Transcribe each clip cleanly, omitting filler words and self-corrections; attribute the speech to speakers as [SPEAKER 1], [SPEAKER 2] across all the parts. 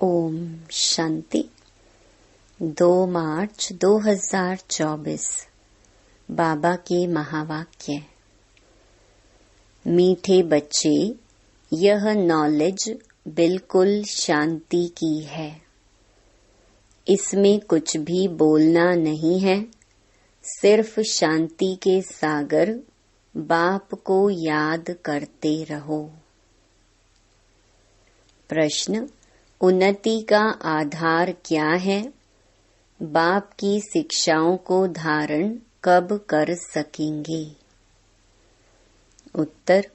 [SPEAKER 1] ओम शांति। 2 मार्च 2024 बाबा के महावाक्य। मीठे बच्चे, यह नॉलेज बिल्कुल शांति की है। इसमें कुछ भी बोलना नहीं है, सिर्फ शांति के सागर बाप को याद करते रहो। प्रश्न: उन्नति का आधार क्या है? बाप की शिक्षाओं को धारण कब कर सकेंगे? उत्तर: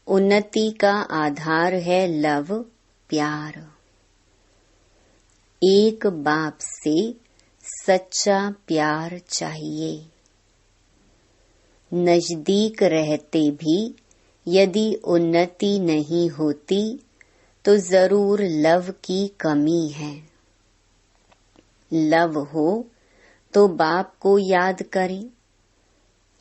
[SPEAKER 1] उन्नति का आधार है लव, प्यार। एक बाप से सच्चा प्यार चाहिए। नजदीक रहते भी यदि उन्नति नहीं होती तो जरूर लव की कमी है। लव हो तो बाप को याद करें।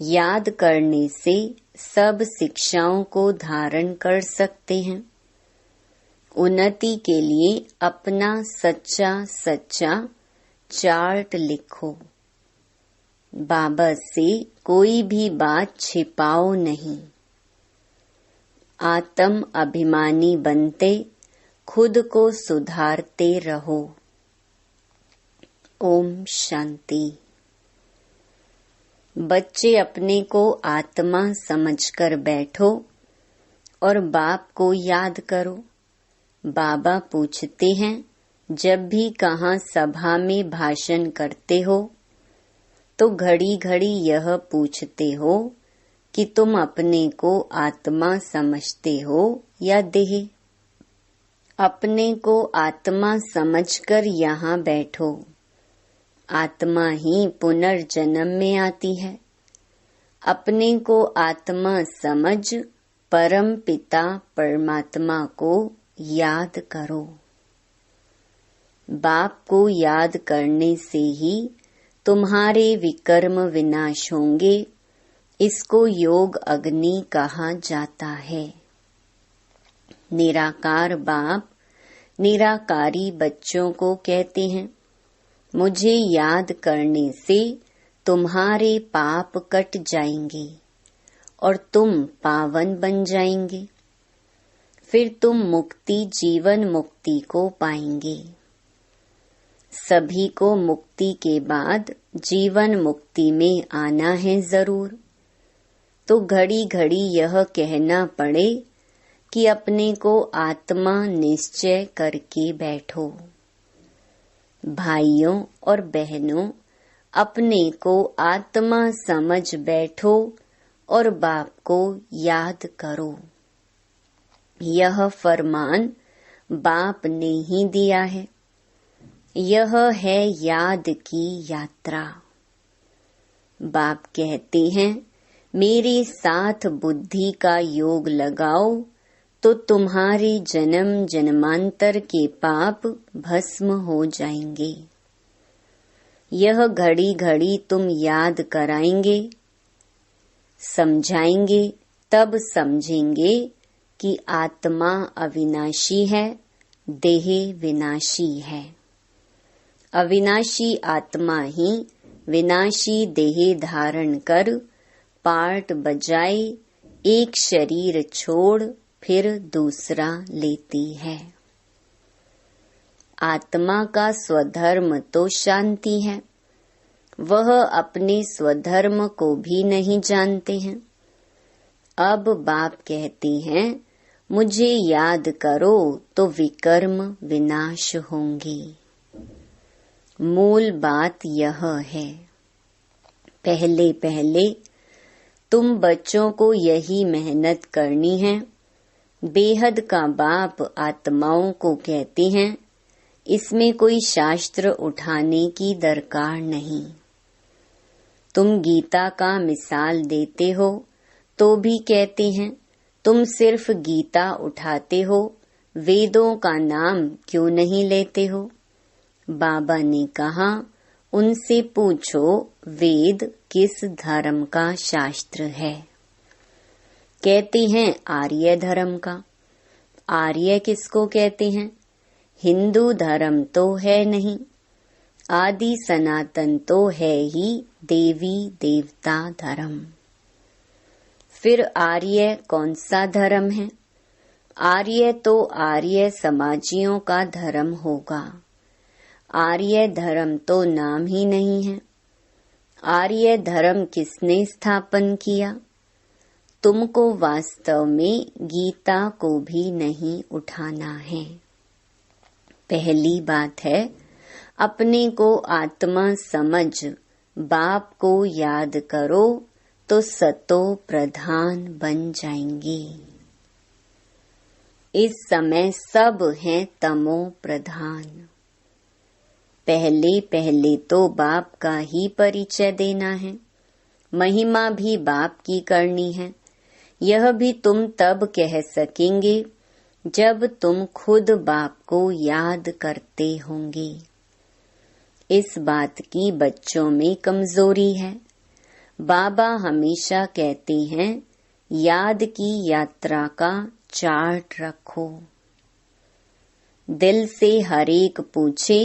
[SPEAKER 1] याद करने से सब शिक्षाओं को धारण कर सकते हैं। उन्नति के लिए अपना सच्चा चार्ट लिखो। बाबा से कोई भी बात छिपाओ नहीं। आत्म अभिमानी बनते खुद को सुधारते रहो। ओम शांति। बच्चे अपने को आत्मा समझकर बैठो और बाप को याद करो। बाबा पूछते हैं, जब भी कहाँ सभा में भाषण करते हो तो घड़ी घड़ी यह पूछते हो कि तुम अपने को आत्मा समझते हो या देह? अपने को आत्मा समझकर यहाँ बैठो। आत्मा ही पुनर्जन्म में आती है। अपने को आत्मा समझ परम पिता परमात्मा को याद करो। बाप को याद करने से ही तुम्हारे विकर्म विनाश होंगे। इसको योग अग्नि कहा जाता है। निराकार बाप निराकारी बच्चों को कहते हैं, मुझे याद करने से तुम्हारे पाप कट जाएंगे और तुम पावन बन जाएंगे। फिर तुम मुक्ति, जीवन मुक्ति को पाएंगे। सभी को मुक्ति के बाद जीवन मुक्ति में आना है जरूर। तो घड़ी घड़ी यह कहना पड़े कि अपने को आत्मा निश्चय करके बैठो। भाइयों और बहनों, अपने को आत्मा समझ बैठो और बाप को याद करो। यह फरमान बाप ने ही दिया है। यह है याद की यात्रा। बाप कहते हैं, मेरे साथ बुद्धि का योग लगाओ तो तुम्हारे जन्म जन्मांतर के पाप भस्म हो जाएंगे। यह घड़ी घड़ी तुम याद कराएंगे, समझाएंगे, तब समझेंगे कि आत्मा अविनाशी है, देह विनाशी है। अविनाशी आत्मा ही विनाशी देह धारण कर पार्ट बजाए एक शरीर छोड़ फिर दूसरा लेती है। आत्मा का स्वधर्म तो शांति है। वह अपने स्वधर्म को भी नहीं जानते हैं। अब बाप कहते हैं, मुझे याद करो तो विकर्म विनाश होंगे। मूल बात यह है। पहले पहले तुम बच्चों को यही मेहनत करनी है। बेहद का बाप आत्माओं को कहते हैं, इसमें कोई शास्त्र उठाने की दरकार नहीं। तुम गीता का मिसाल देते हो तो भी कहते हैं, तुम सिर्फ गीता उठाते हो, वेदों का नाम क्यों नहीं लेते हो? बाबा ने कहा, उनसे पूछो वेद किस धर्म का शास्त्र है। कहते हैं आर्य धर्म का। आर्य किसको कहते हैं? हिंदू धर्म तो है नहीं, आदि सनातन तो है ही देवी देवता धर्म। फिर आर्य कौन सा धर्म है? आर्य तो आर्य समाजियों का धर्म होगा। आर्य धर्म तो नाम ही नहीं है। आर्य धर्म किसने स्थापन किया? तुमको वास्तव में गीता को भी नहीं उठाना है। पहली बात है, अपने को आत्मा समझ बाप को याद करो तो सतो प्रधान बन जाएंगे। इस समय सब हैं तमो प्रधान। पहले पहले तो बाप का ही परिचय देना है, महिमा भी बाप की करनी है। यह भी तुम तब कह सकेंगे जब तुम खुद बाप को याद करते होंगे। इस बात की बच्चों में कमजोरी है। बाबा हमेशा कहते हैं, याद की यात्रा का चार्ट रखो। दिल से हर एक पूछे,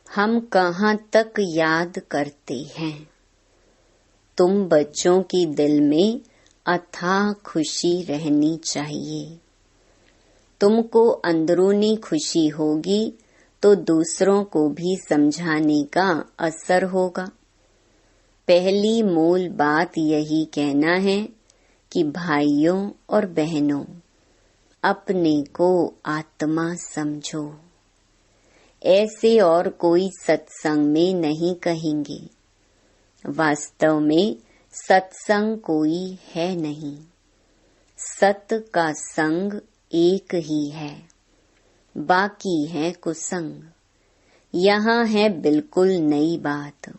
[SPEAKER 1] हम कहाँ तक याद करते हैं? तुम बच्चों की दिल में अथाह खुशी रहनी चाहिए। तुमको अंदरूनी खुशी होगी तो दूसरों को भी समझाने का असर होगा। पहली मूल बात यही कहना है कि भाइयों और बहनों, अपने को आत्मा समझो। ऐसे और कोई सत्संग में नहीं कहेंगे। वास्तव में सत्संग कोई है नहीं। सत का संग एक ही है, बाकी है कुसंग। यहाँ है बिल्कुल नई बात।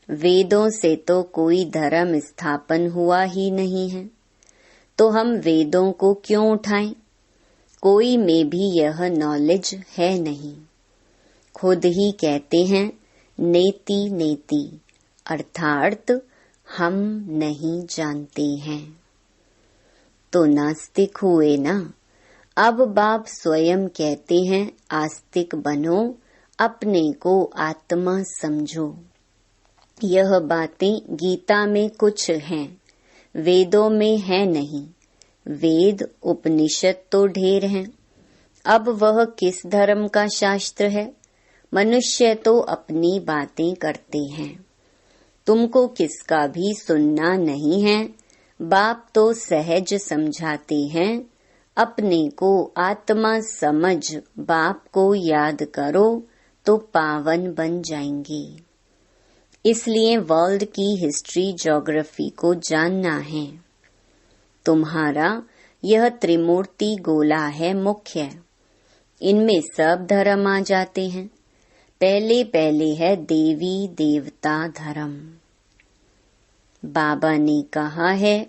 [SPEAKER 1] वेदों से तो कोई धर्म स्थापन हुआ ही नहीं है, तो हम वेदों को क्यों उठाएं? कोई में भी यह नॉलेज है नहीं। खुद ही कहते हैं नेति नेति, अर्थात हम नहीं जानते हैं। तो नास्तिक हुए ना। अब बाप स्वयं कहते हैं आस्तिक बनो, अपने को आत्मा समझो। यह बातें गीता में कुछ हैं, वेदों में है नहीं। वेद उपनिषद तो ढेर हैं। अब वह किस धर्म का शास्त्र है? मनुष्य तो अपनी बातें करते हैं। तुमको किसका भी सुनना नहीं है। बाप तो सहज समझाते हैं, अपने को आत्मा समझ बाप को याद करो तो पावन बन जाएंगे। इसलिए वर्ल्ड की हिस्ट्री ज्योग्राफी को जानना है। तुम्हारा यह त्रिमूर्ति गोला है मुख्य। इनमें सब धर्म आ जाते हैं। पहले पहले है देवी देवता धर्म। बाबा ने कहा है,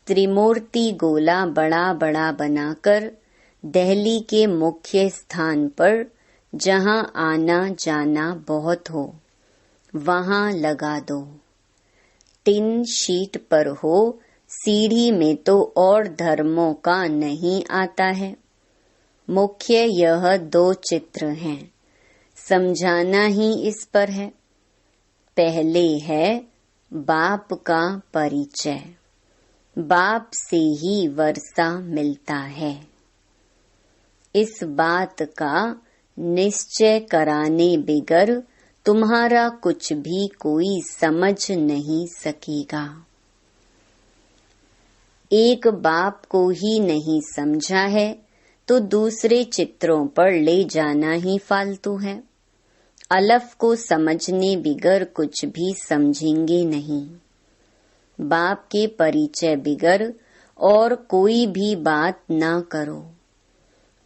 [SPEAKER 1] त्रिमूर्ति गोला बड़ा बड़ा बनाकर दिल्ली के मुख्य स्थान पर जहां आना जाना बहुत हो वहां लगा दो। टिन शीट पर हो, सीढ़ी में तो और धर्मों का नहीं आता है। मुख्य यह 2 चित्र हैं, समझाना ही इस पर है। पहले है बाप का परिचय। बाप से ही वर्षा मिलता है। इस बात का निश्चय कराने बिगर तुम्हारा कुछ भी कोई समझ नहीं सकेगा। एक बाप को ही नहीं समझा है तो दूसरे चित्रों पर ले जाना ही फालतू है। अलफ को समझने बिगर कुछ भी समझेंगे नहीं। बाप के परिचय बिगर और कोई भी बात ना करो।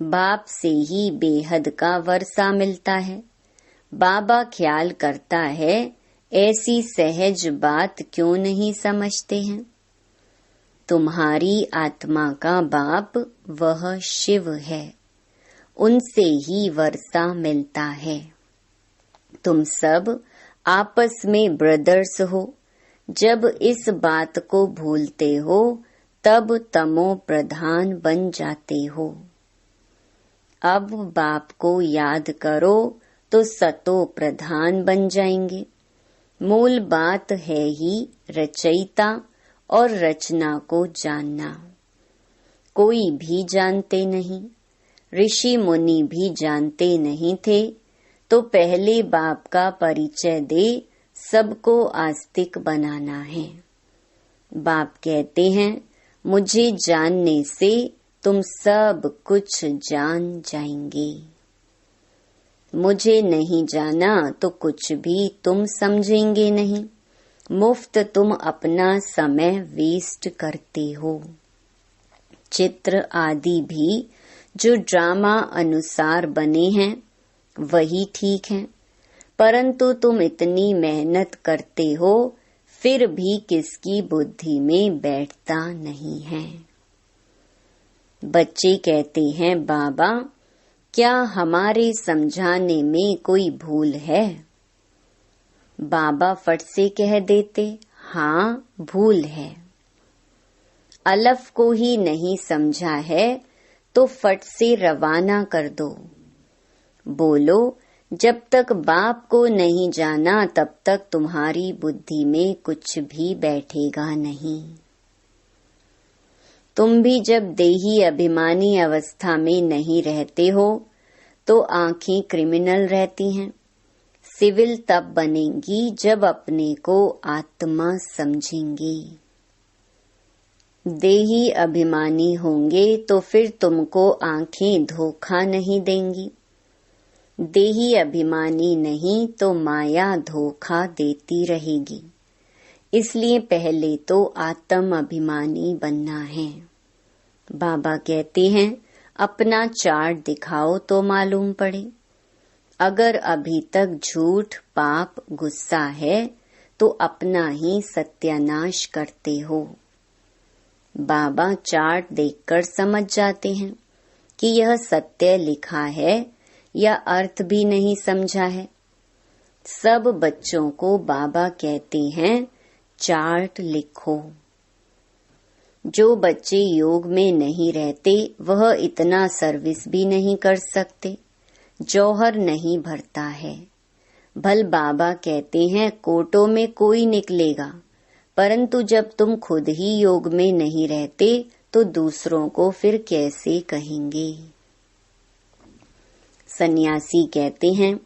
[SPEAKER 1] बाप से ही बेहद का वर्षा मिलता है। बाबा ख्याल करता है, ऐसी सहज बात क्यों नहीं समझते हैं? तुम्हारी आत्मा का बाप वह शिव है, उनसे ही वर्षा मिलता है। तुम सब आपस में ब्रदर्स हो। जब इस बात को भूलते हो तब तमो प्रधान बन जाते हो। अब बाप को याद करो तो सतो प्रधान बन जाएंगे। मूल बात है ही रचयिता और रचना को जानना। कोई भी जानते नहीं, ऋषि मुनि भी जानते नहीं थे, तो पहले बाप का परिचय दे सबको आस्तिक बनाना है। बाप कहते हैं मुझे जानने से तुम सब कुछ जान जाएंगे। मुझे नहीं जाना तो कुछ भी तुम समझेंगे नहीं। मुफ्त तुम अपना समय वेस्ट करते हो। चित्र आदि भी जो ड्रामा अनुसार बने हैं वही ठीक है, परंतु तुम इतनी मेहनत करते हो फिर भी किसकी बुद्धि में बैठता नहीं है। बच्चे कहते हैं बाबा क्या हमारे समझाने में कोई भूल है? बाबा फट से कह देते हाँ भूल है। अलफ को ही नहीं समझा है तो फट से रवाना कर दो। बोलो जब तक बाप को नहीं जाना तब तक तुम्हारी बुद्धि में कुछ भी बैठेगा नहीं। तुम भी जब देही अभिमानी अवस्था में नहीं रहते हो तो आंखें क्रिमिनल रहती हैं। सिविल तब बनेंगी जब अपने को आत्मा समझेंगे। देही अभिमानी होंगे तो फिर तुमको आंखें धोखा नहीं देंगी। देही अभिमानी नहीं तो माया धोखा देती रहेगी। इसलिए पहले तो आत्म अभिमानी बनना है। बाबा कहते हैं अपना चार्ट दिखाओ तो मालूम पड़े। अगर अभी तक झूठ, पाप, गुस्सा है तो अपना ही सत्यानाश करते हो। बाबा चार्ट देखकर समझ जाते हैं कि यह सत्य लिखा है या अर्थ भी नहीं समझा है। सब बच्चों को बाबा कहते हैं चार्ट लिखो। जो बच्चे योग में नहीं रहते वह इतना सर्विस भी नहीं कर सकते। जौहर नहीं भरता है। भल बाबा कहते हैं कोटों में कोई निकलेगा, परंतु जब तुम खुद ही योग में नहीं रहते तो दूसरों को फिर कैसे कहेंगे। सन्यासी कहते हैं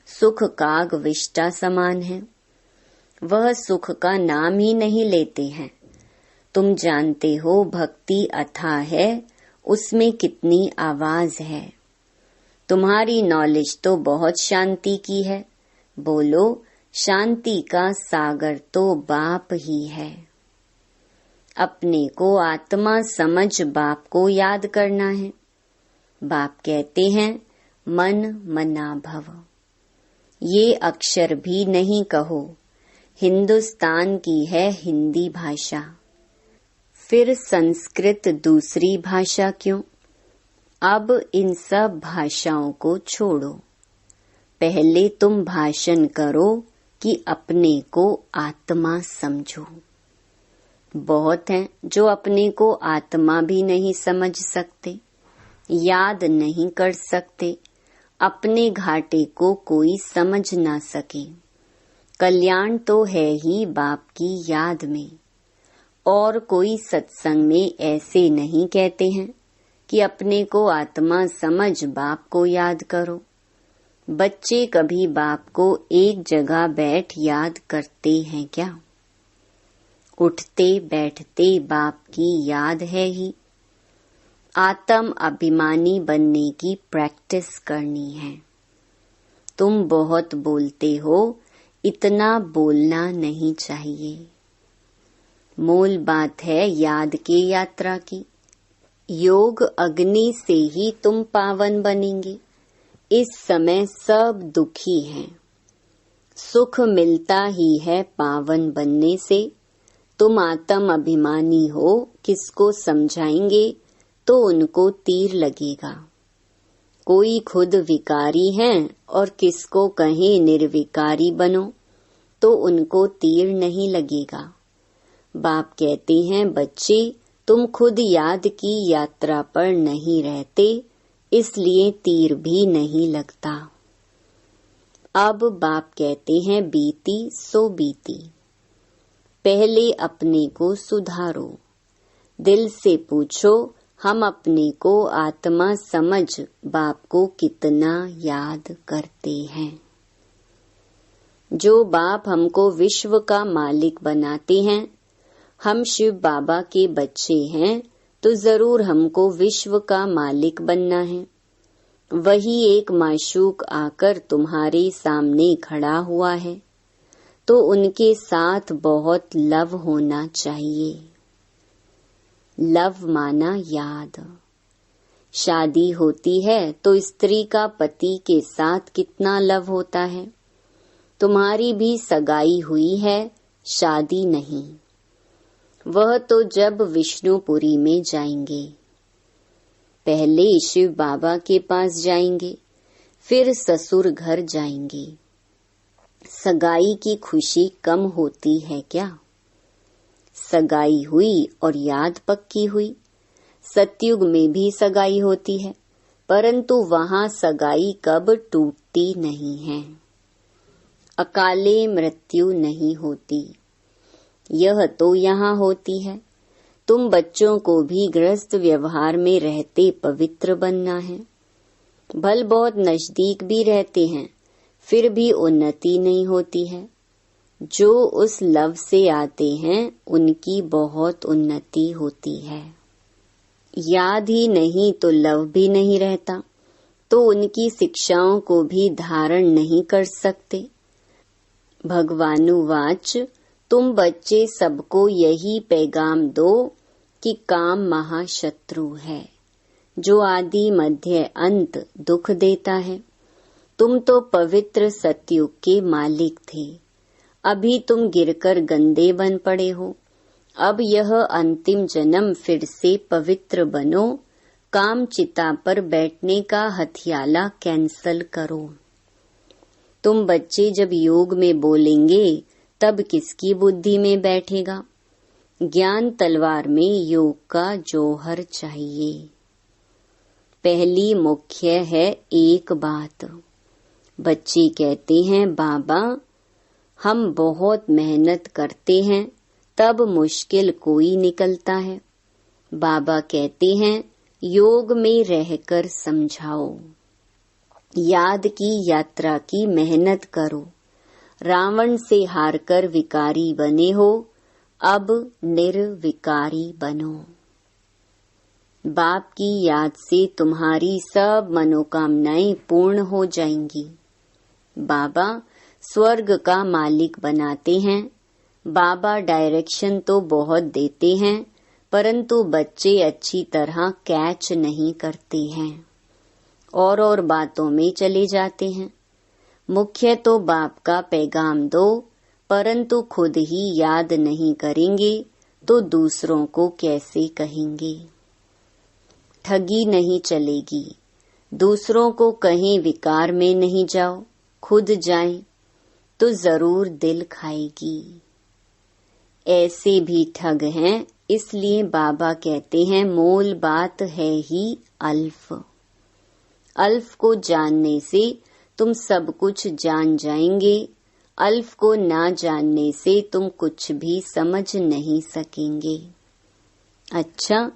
[SPEAKER 1] सुख काग विष्टा समान है। वह सुख का नाम ही नहीं लेते हैं। तुम जानते हो भक्ति अथाह है, उसमें कितनी आवाज है। तुम्हारी नॉलेज तो बहुत शांति की है। बोलो शांति का सागर तो बाप ही है। अपने को आत्मा समझ बाप को याद करना है। बाप कहते हैं मन मना भव। ये अक्षर भी नहीं कहो। हिंदुस्तान की है हिंदी भाषा, फिर संस्कृत दूसरी भाषा क्यों? अब इन सब भाषाओं को छोड़ो। पहले तुम भाषण करो कि अपने को आत्मा समझो। बहुत हैं जो अपने को आत्मा भी नहीं समझ सकते, याद नहीं कर सकते। अपने घाटे को कोई समझ ना सके। कल्याण तो है ही बाप की याद में। और कोई सत्संग में ऐसे नहीं कहते हैं कि अपने को आत्मा समझ बाप को याद करो। बच्चे कभी बाप को एक जगह बैठ याद करते हैं क्या? उठते बैठते बाप की याद है ही। आत्म अभिमानी बनने की प्रैक्टिस करनी है। तुम बहुत बोलते हो, इतना बोलना नहीं चाहिए। मूल बात है याद की यात्रा की। योग अग्नि से ही तुम पावन बनेंगे। इस समय सब दुखी हैं। सुख मिलता ही है पावन बनने से। तुम आत्म अभिमानी हो, किसको समझाएंगे तो उनको तीर लगेगा। कोई खुद विकारी हैं और किसको कहें निर्विकारी बनो तो उनको तीर नहीं लगेगा। बाप कहते हैं बच्चे तुम खुद याद की यात्रा पर नहीं रहते इसलिए तीर भी नहीं लगता। अब बाप कहते हैं बीती सो बीती। पहले अपने को सुधारो। दिल से पूछो हम अपने को आत्मा समझ बाप को कितना याद करते हैं। जो बाप हमको विश्व का मालिक बनाते हैं, हम शिव बाबा के बच्चे हैं, तो जरूर हमको विश्व का मालिक बनना है। वही एक माशूक आकर तुम्हारे सामने खड़ा हुआ है, तो उनके साथ बहुत लव होना चाहिए। लव माना याद। शादी होती है तो स्त्री का पति के साथ कितना लव होता है। तुम्हारी भी सगाई हुई है, शादी नहीं। वह तो जब विष्णुपुरी में जाएंगे। पहले शिव बाबा के पास जाएंगे, फिर ससुर घर जाएंगे। सगाई की खुशी कम होती है क्या? सगाई हुई और याद पक्की हुई। सतयुग में भी सगाई होती है, परंतु वहाँ सगाई कब टूटती नहीं है। अकाले मृत्यु नहीं होती। यह तो यहाँ होती है। तुम बच्चों को भी गृहस्थ व्यवहार में रहते पवित्र बनना है। भल बहुत नजदीक भी रहते हैं, फिर भी उन्नति नहीं होती है। जो उस लव से आते हैं उनकी बहुत उन्नति होती है। याद ही नहीं तो लव भी नहीं रहता, तो उनकी शिक्षाओं को भी धारण नहीं कर सकते। भगवानुवाच तुम बच्चे सबको यही पैगाम दो कि काम महाशत्रु है, जो आदि मध्य अंत दुख देता है। तुम तो पवित्र सतयुग के मालिक थे, अभी तुम गिरकर गंदे बन पड़े हो। अब यह अंतिम जन्म फिर से पवित्र बनो। काम चिता पर बैठने का हथियाला कैंसल करो। तुम बच्चे जब योग में बोलेंगे तब किसकी बुद्धि में बैठेगा? ज्ञान तलवार में योग का जौहर चाहिए। पहली मुख्य है एक बात। बच्चे कहते हैं बाबा हम बहुत मेहनत करते हैं, तब मुश्किल कोई निकलता है। बाबा कहते हैं योग में रहकर समझाओ। याद की यात्रा की मेहनत करो। रावण से हारकर विकारी बने हो, अब निर्विकारी बनो। बाप की याद से तुम्हारी सब मनोकामनाएं पूर्ण हो जाएंगी। बाबा स्वर्ग का मालिक बनाते हैं। बाबा डायरेक्शन तो बहुत देते हैं, परंतु बच्चे अच्छी तरह कैच नहीं करते हैं और बातों में चले जाते हैं। मुख्य तो बाप का पैगाम दो, परंतु खुद ही याद नहीं करेंगे तो दूसरों को कैसे कहेंगे? ठगी नहीं चलेगी। दूसरों को कहीं विकार में नहीं जाओ, खुद जाएं तो जरूर दिल खाएगी। ऐसे भी ठग हैं, इसलिए बाबा कहते हैं मोल बात है ही अल्फ। अल्फ को जानने से तुम सब कुछ जान जाएंगे। अल्फ को ना जानने से तुम कुछ भी समझ नहीं सकेंगे। अच्छा,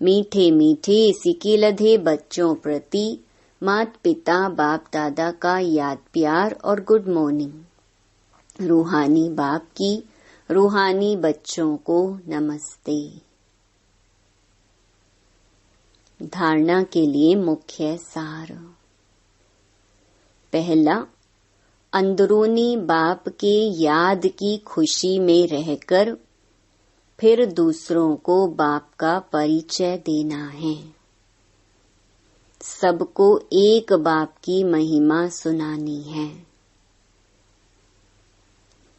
[SPEAKER 1] मीठे मीठे सिके लधे बच्चों प्रति मात पिता बाप दादा का याद प्यार और गुड मॉर्निंग। रूहानी बाप की रूहानी बच्चों को नमस्ते। धारणा के लिए मुख्य सार। पहला, अंदरूनी बाप के याद की खुशी में रहकर फिर दूसरों को बाप का परिचय देना है। सबको एक बाप की महिमा सुनानी है।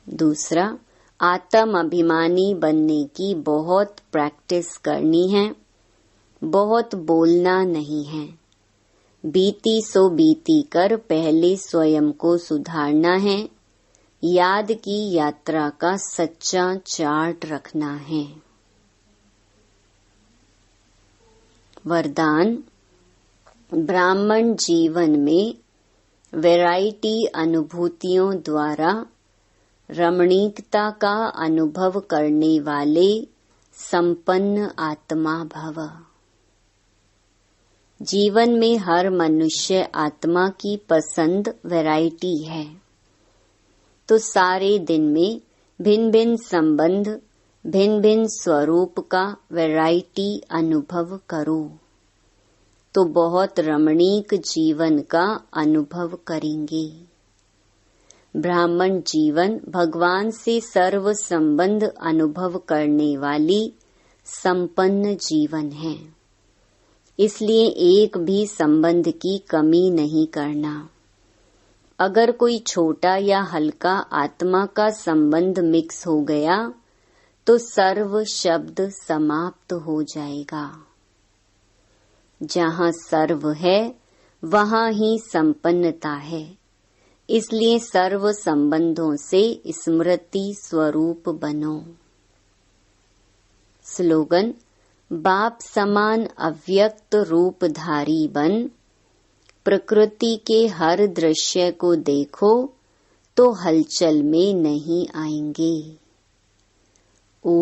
[SPEAKER 1] दूसरा, आत्म अभिमानी बनने की बहुत प्रैक्टिस करनी है, बहुत बोलना नहीं है। बीती सो बीती कर पहले स्वयं को सुधारना है। याद की यात्रा का सच्चा चार्ट रखना है। वरदान, ब्राह्मण जीवन में वैरायटी अनुभूतियों द्वारा रमणीकता का अनुभव करने वाले संपन्न आत्मा भव। जीवन में हर मनुष्य आत्मा की पसंद वैरायटी है, तो सारे दिन में भिन्न भिन्न संबंध, भिन्न भिन्न स्वरूप का वैरायटी अनुभव करो, तो बहुत रमणीक जीवन का अनुभव करेंगे। ब्राह्मण जीवन भगवान से सर्व संबंध अनुभव करने वाली संपन्न जीवन है, इसलिए एक भी संबंध की कमी नहीं करना। अगर कोई छोटा या हल्का आत्मा का संबंध मिक्स हो गया तो सर्व शब्द समाप्त हो जाएगा। जहाँ सर्व है वहाँ ही संपन्नता है, इसलिए सर्व संबंधों से स्मृति स्वरूप बनो। स्लोगन: बाप समान अव्यक्त रूपधारी बन, प्रकृति के हर दृश्य को देखो तो हलचल में नहीं आएंगे।